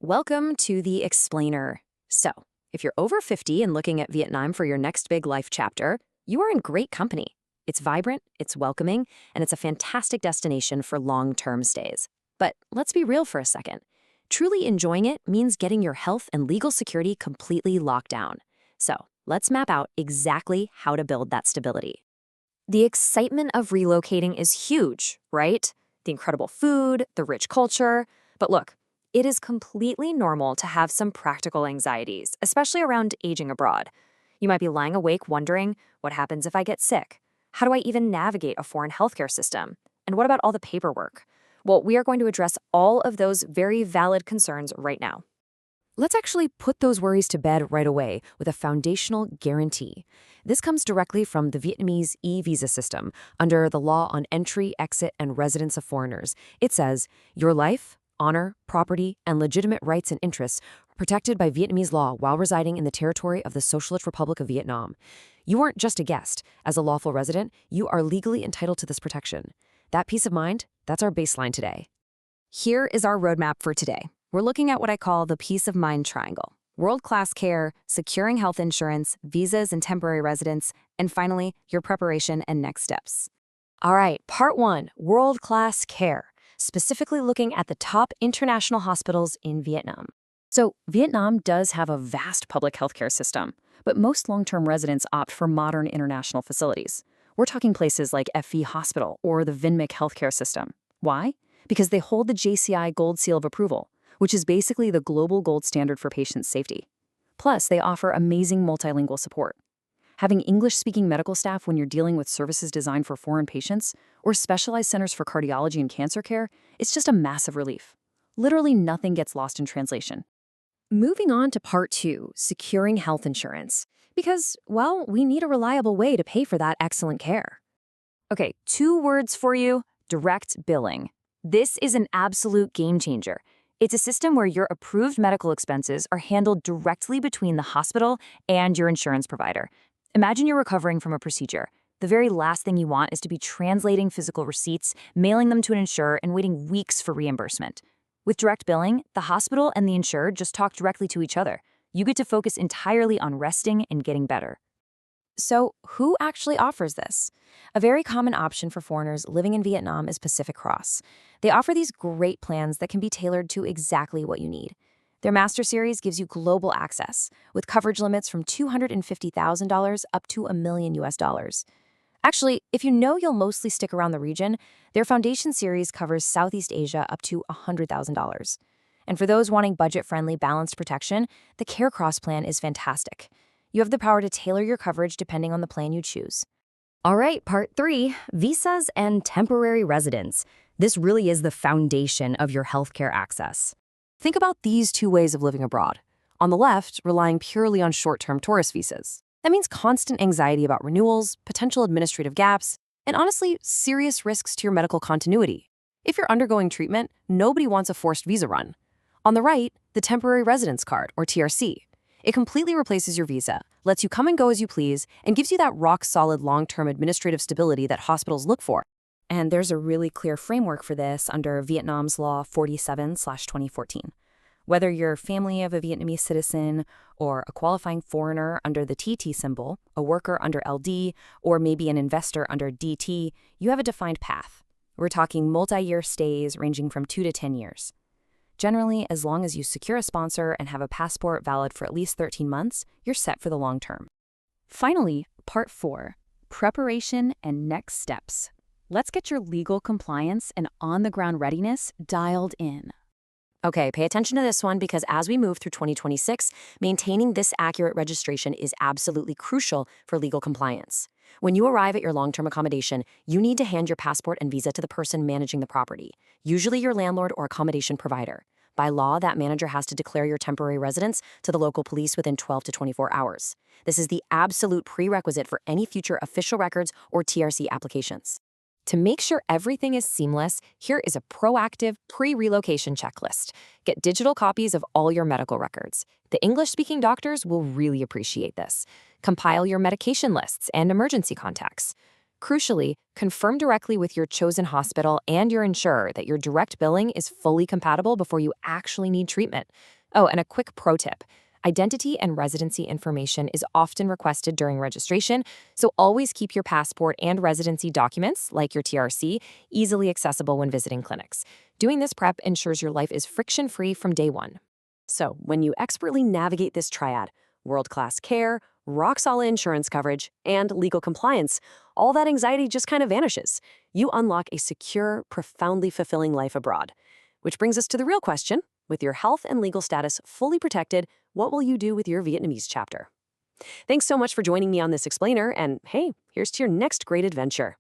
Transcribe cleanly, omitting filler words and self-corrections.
Welcome to the Explainer. So, if you're over 50 and looking at Vietnam for your next big life chapter, you are in great company. It's vibrant, it's welcoming, and it's a fantastic destination for long-term stays. But let's be real for a second. Truly enjoying it means getting your health and legal security completely locked down. So, let's map out exactly how to build that stability. The excitement of relocating is huge, right? The incredible food, the rich culture. But look, it is completely normal to have some practical anxieties, especially around aging abroad. You might be lying awake wondering, what happens if I get sick? How do I even navigate a foreign healthcare system? And what about all the paperwork? Well, we are going to address all of those very valid concerns right now. Let's actually put those worries to bed right away with a foundational guarantee. This comes directly from the Vietnamese e-visa system under the Law on Entry, Exit, and Residence of Foreigners. It says, your life, honor, property, and legitimate rights and interests are protected by Vietnamese law while residing in the territory of the Socialist Republic of Vietnam. You aren't just a guest. As a lawful resident, you are legally entitled to this protection. That peace of mind, that's our baseline today. Here is our roadmap for today. We're looking at what I call the peace of mind triangle. World-class care, securing health insurance, visas and temporary residence, and finally, your preparation and next steps. All right, part one, world-class care, specifically looking at the top international hospitals in Vietnam. So Vietnam does have a vast public healthcare system, but most long-term residents opt for modern international facilities. We're talking places like FV Hospital or the Vinmec healthcare system. Why? Because they hold the JCI Gold Seal of Approval, which is basically the global gold standard for patient safety. Plus, they offer amazing multilingual support. Having English-speaking medical staff when you're dealing with services designed for foreign patients or specialized centers for cardiology and cancer care, it's just a massive relief. Literally nothing gets lost in translation. Moving on to part two, securing health insurance. Because, well, we need a reliable way to pay for that excellent care. Okay, 2 words for you, direct billing. This is an absolute game changer. It's a system where your approved medical expenses are handled directly between the hospital and your insurance provider. Imagine you're recovering from a procedure. The very last thing you want is to be translating physical receipts, mailing them to an insurer, and waiting weeks for reimbursement. With direct billing, the hospital and the insured just talk directly to each other. You get to focus entirely on resting and getting better. So, who actually offers this? A very common option for foreigners living in Vietnam is Pacific Cross. They offer these great plans that can be tailored to exactly what you need. Their Master Series gives you global access, with coverage limits from $250,000 up to $1 million US. Actually, if you know you'll mostly stick around the region, their Foundation Series covers Southeast Asia up to $100,000. And for those wanting budget-friendly, balanced protection, the Care Cross plan is fantastic. You have the power to tailor your coverage depending on the plan you choose. All right, part three, visas and temporary residence. This really is the foundation of your healthcare access. Think about these 2 ways of living abroad. On the left, relying purely on short-term tourist visas. That means constant anxiety about renewals, potential administrative gaps, and honestly, serious risks to your medical continuity. If you're undergoing treatment, nobody wants a forced visa run. On the right, the temporary residence card, or TRC. It completely replaces your visa, lets you come and go as you please, and gives you that rock-solid long-term administrative stability that hospitals look for. And there's a really clear framework for this under Vietnam's Law 47/2014. Whether you're family of a Vietnamese citizen or a qualifying foreigner under the TT symbol, a worker under LD, or maybe an investor under DT, you have a defined path. We're talking multi-year stays ranging from 2 to 10 years. Generally, as long as you secure a sponsor and have a passport valid for at least 13 months, you're set for the long term. Finally, part 4, preparation and next steps. Let's get your legal compliance and on-the-ground readiness dialed in. Okay, pay attention to this one because as we move through 2026, maintaining this accurate registration is absolutely crucial for legal compliance. When you arrive at your long-term accommodation, you need to hand your passport and visa to the person managing the property, usually your landlord or accommodation provider. By law, that manager has to declare your temporary residence to the local police within 12 to 24 hours. This is the absolute prerequisite for any future official records or TRC applications. To make sure everything is seamless, here is a proactive pre-relocation checklist. Get digital copies of all your medical records. The English-speaking doctors will really appreciate this. Compile your medication lists and emergency contacts. Crucially, confirm directly with your chosen hospital and your insurer that your direct billing is fully compatible before you actually need treatment. Oh, and a quick pro tip. Identity and residency information is often requested during registration, so always keep your passport and residency documents, like your TRC, easily accessible when visiting clinics. Doing this prep ensures your life is friction-free from day one. So, when you expertly navigate this triad, world-class care, rock-solid insurance coverage, and legal compliance, all that anxiety just kind of vanishes. You unlock a secure, profoundly fulfilling life abroad. Which brings us to the real question. With your health and legal status fully protected, what will you do with your Vietnamese chapter? Thanks so much for joining me on this explainer, and hey, here's to your next great adventure.